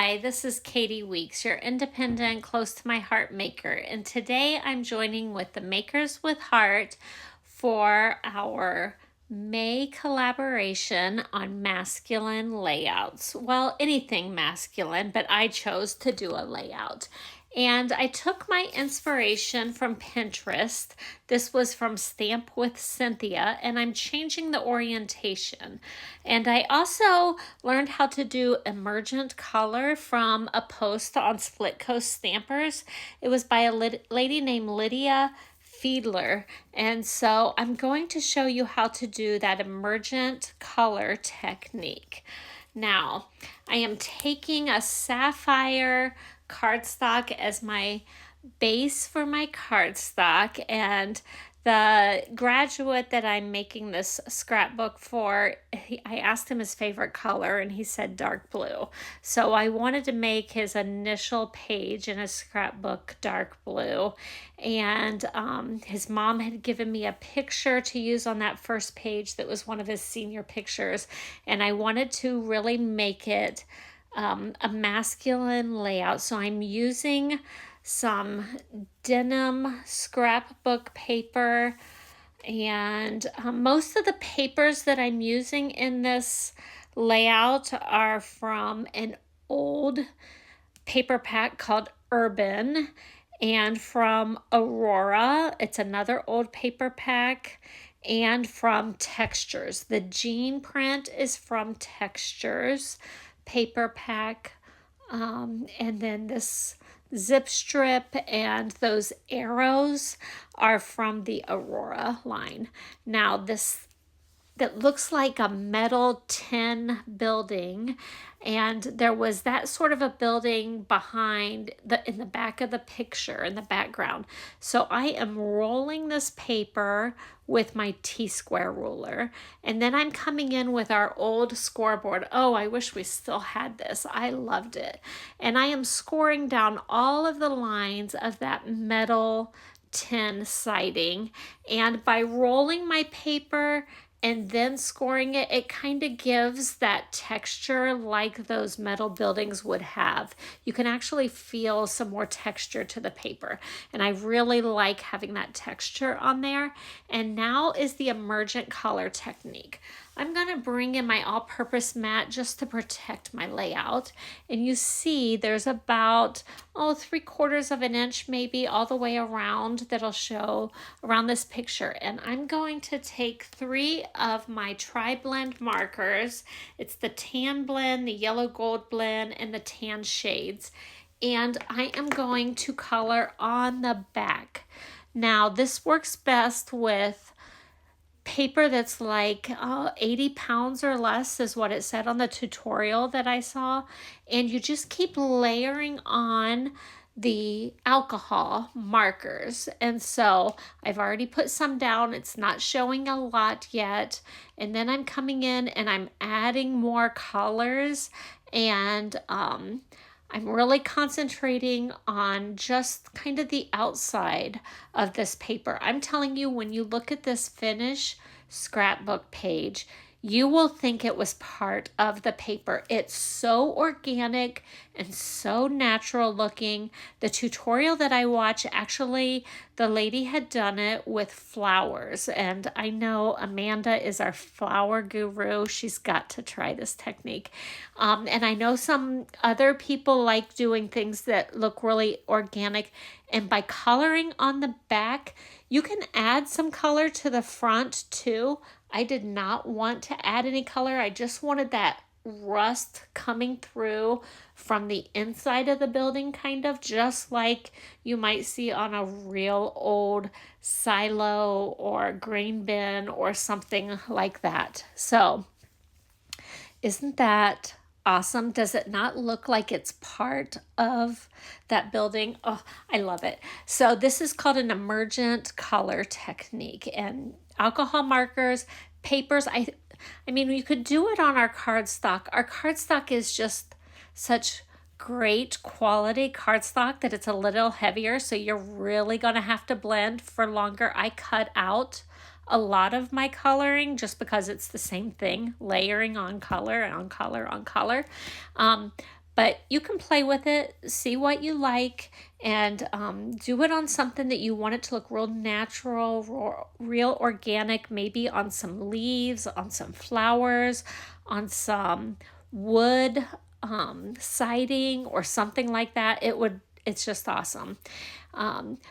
Hi, this is Katie Weeks, your independent, close to my heart maker, and today I'm joining with the Makers with Heart for our May collaboration on masculine layouts. Well, anything masculine, but I chose to do a layout. And I took my inspiration from Pinterest. This was from Stamp with Cynthia, and I'm changing the orientation. And I also learned how to do emergent color from a post on Split Coast Stampers. It was by a lady named Lydia Fiedler. And so I'm going to show you how to do that emergent color technique. Now, I am taking a Sapphire cardstock as my base for my cardstock, and the graduate that I'm making this scrapbook for, I asked him his favorite color and he said dark blue. So I wanted to make his initial page in a scrapbook dark blue. And his mom had given me a picture to use on that first page that was one of his senior pictures. And I wanted to really make it a masculine layout. So I'm using some denim scrapbook paper, and most of the papers that I'm using in this layout are from an old paper pack called Urban, and from Aurora. It's another old paper pack, and from Textures. The jean print is from Textures paper pack, and then this zip strip and those arrows are from the Aurora line. Now this that looks like a metal tin building, and there was that sort of a building behind in the back of the picture in the background. So I am rolling this paper with my T-square ruler, and then I'm coming in with our old scoreboard. Oh, I wish we still had this. I loved it. And I am scoring down all of the lines of that metal tin siding, and by rolling my paper and then scoring it, it kind of gives that texture like those metal buildings would have. You can actually feel some more texture to the paper, and I really like having that texture on there. And now is the emergent color technique. I'm going to bring in my all-purpose mat just to protect my layout, and you see there's about 3/4 of an inch maybe all the way around that'll show around this picture. And I'm going to take 3 of my TriBlend markers. It's the tan blend, the yellow gold blend, and the tan shades, and I am going to color on the back. Now this works best with paper that's like 80 pounds or less is what it said on the tutorial that I saw, and you just keep layering on the alcohol markers. And so I've already put some down. It's not showing a lot yet, and then I'm coming in and I'm adding more colors, and I'm really concentrating on just kind of the outside of this paper. I'm telling you, when you look at this finished scrapbook page, you will think it was part of the paper. It's so organic and so natural looking. The tutorial that I watched, actually, the lady had done it with flowers. And I know Amanda is our flower guru. She's got to try this technique. And I know some other people like doing things that look really organic. And by coloring on the back, you can add some color to the front too. I did not want to add any color. I just wanted that rust coming through from the inside of the building, kind of just like you might see on a real old silo or grain bin or something like that. So isn't that awesome? Does it not look like it's part of that building? Oh, I love it. So this is called an emergent color technique, and alcohol markers, papers. I mean, you could do it on our cardstock. Our cardstock is just such great quality cardstock that it's a little heavier, so you're really going to have to blend for longer. I cut out a lot of my coloring just because it's the same thing, layering on color and on color on color. but you can play with it, see what you like, and do it on something that you want it to look real natural, real organic, maybe on some leaves, on some flowers, on some wood siding or something like that. It's just awesome.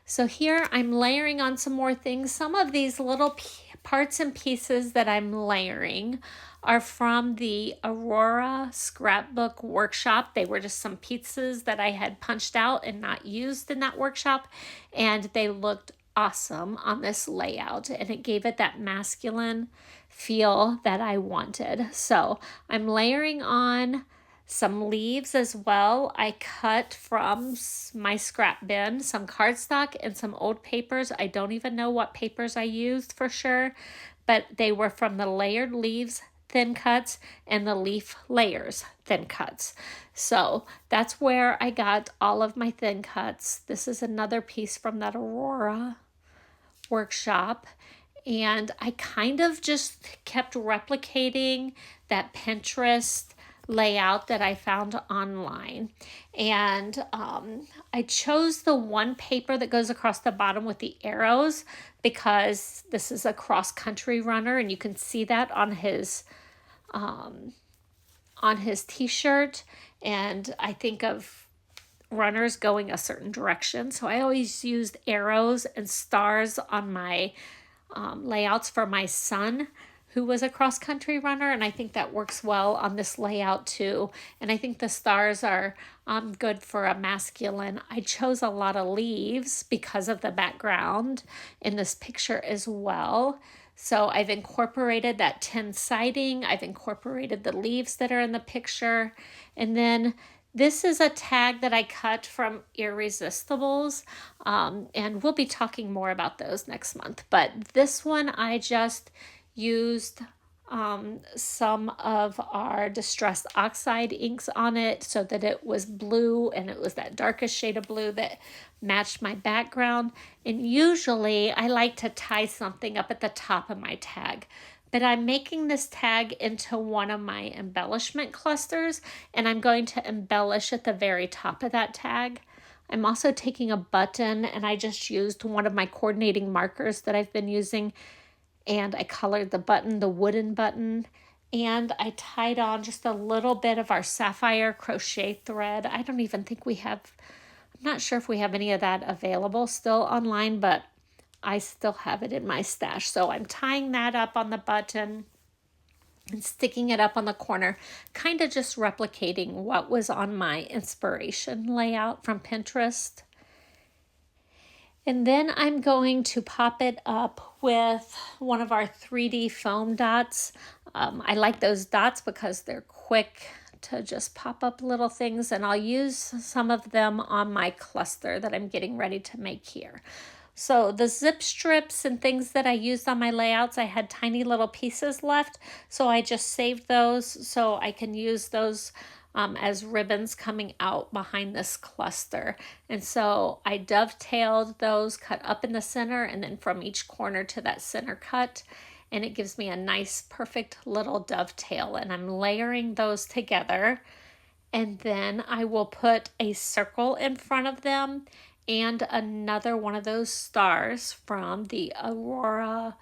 So here I'm layering on some more things. Some of these little parts and pieces that I'm layering are from the Aurora scrapbook workshop. They were just some pieces that I had punched out and not used in that workshop, and they looked awesome on this layout, and it gave it that masculine feel that I wanted. So I'm layering on some leaves as well. I cut from my scrap bin some cardstock and some old papers. I don't even know what papers I used for sure, but they were from the layered leaves thin cuts and the leaf layers thin cuts. So that's where I got all of my thin cuts. This is another piece from that Aurora workshop. And I kind of just kept replicating that Pinterest layout that I found online. And I chose the one paper that goes across the bottom with the arrows because this is a cross-country runner, and you can see that on his t-shirt. And I think of runners going a certain direction, so I always used arrows and stars on my layouts for my son, who was a cross-country runner, and I think that works well on this layout too. And I think the stars are good for a masculine. I chose a lot of leaves because of the background in this picture as well. So I've incorporated that tin siding, I've incorporated the leaves that are in the picture, and then this is a tag that I cut from Irresistibles, and we'll be talking more about those next month. But this one I just used some of our Distress Oxide inks on it so that it was blue, and it was that darkest shade of blue that matched my background. And usually I like to tie something up at the top of my tag, but I'm making this tag into one of my embellishment clusters, and I'm going to embellish at the very top of that tag. I'm also taking a button, and I just used one of my coordinating markers that I've been using, and I colored the button, the wooden button, and I tied on just a little bit of our Sapphire crochet thread. I don't even think we have, I'm not sure if we have any of that available still online, but I still have it in my stash. So I'm tying that up on the button and sticking it up on the corner, kind of just replicating what was on my inspiration layout from Pinterest. And then I'm going to pop it up with one of our 3D foam dots. I like those dots because they're quick to just pop up little things, and I'll use some of them on my cluster that I'm getting ready to make here. So the zip strips and things that I used on my layouts, I had tiny little pieces left, so I just saved those so I can use those as ribbons coming out behind this cluster. And so I dovetailed those, cut up in the center, and then from each corner to that center cut, and it gives me a nice perfect little dovetail. And I'm layering those together, and then I will put a circle in front of them and another one of those stars from the Aurora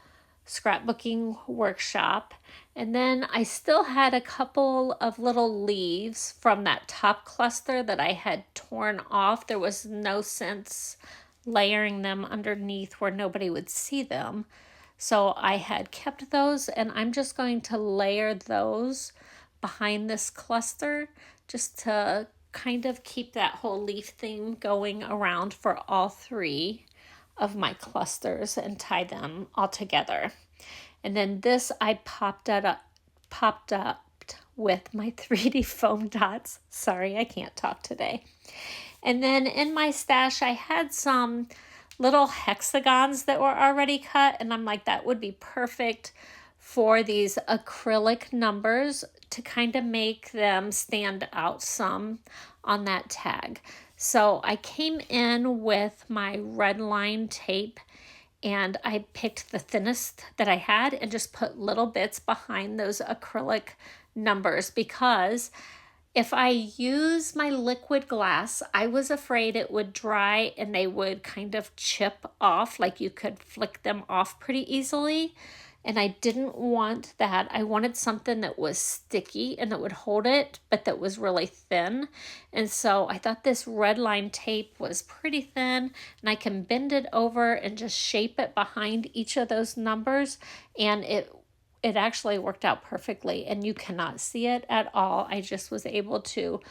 scrapbooking workshop. And then I still had a couple of little leaves from that top cluster that I had torn off. There was no sense layering them underneath where nobody would see them. So I had kept those, and I'm just going to layer those behind this cluster just to kind of keep that whole leaf theme going around for all three of my clusters and tie them all together. And then this I popped up with my 3D foam dots. Sorry, I can't talk today. And then in my stash, I had some little hexagons that were already cut, and I'm like, that would be perfect for these acrylic numbers to kind of make them stand out some on that tag. So I came in with my red line tape, and I picked the thinnest that I had and just put little bits behind those acrylic numbers, because If I use my liquid glass, I was afraid it would dry and they would kind of chip off, like you could flick them off pretty easily. And I didn't want that. I wanted something that was sticky and that would hold it, but that was really thin. And so I thought this red line tape was pretty thin, and I can bend it over and just shape it behind each of those numbers, and it actually worked out perfectly, and you cannot see it at all. I just was able to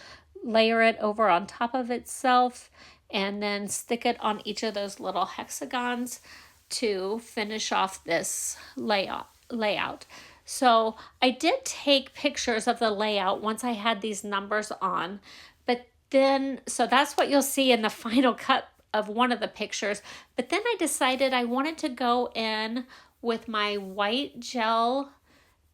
layer it over on top of itself and then stick it on each of those little hexagons to finish off this layout. So I did take pictures of the layout once I had these numbers on, but then, so that's what you'll see in the final cut of one of the pictures. But then I decided I wanted to go in with my white gel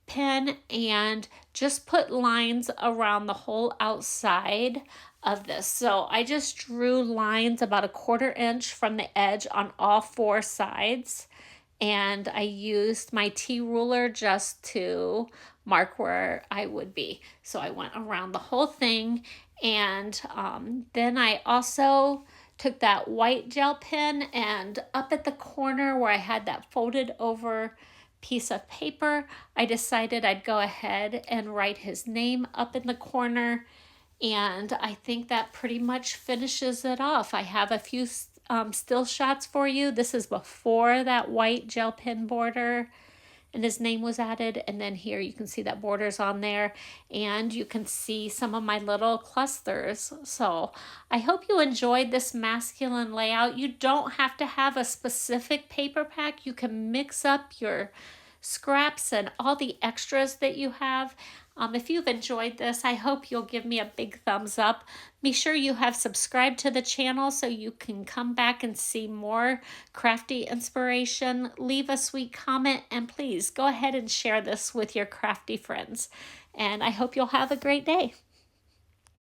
pen and just put lines around the whole outside of this. So I just drew lines about a 1/4 inch from the edge on all 4 sides, and I used my T ruler just to mark where I would be. So I went around the whole thing, and then I also took that white gel pen, and up at the corner where I had that folded over piece of paper, I decided I'd go ahead and write his name up in the corner, and I think that pretty much finishes it off. I have a few still shots for you. This is before that white gel pen border and his name was added, and then here you can see that border's on there, and you can see some of my little clusters. So I hope you enjoyed this masculine layout. You don't have to have a specific paper pack. You can mix up your scraps and all the extras that you have. If you've enjoyed this, I hope you'll give me a big thumbs up. Be sure you have subscribed to the channel so you can come back and see more crafty inspiration. Leave a sweet comment, and please go ahead and share this with your crafty friends. And I hope you'll have a great day.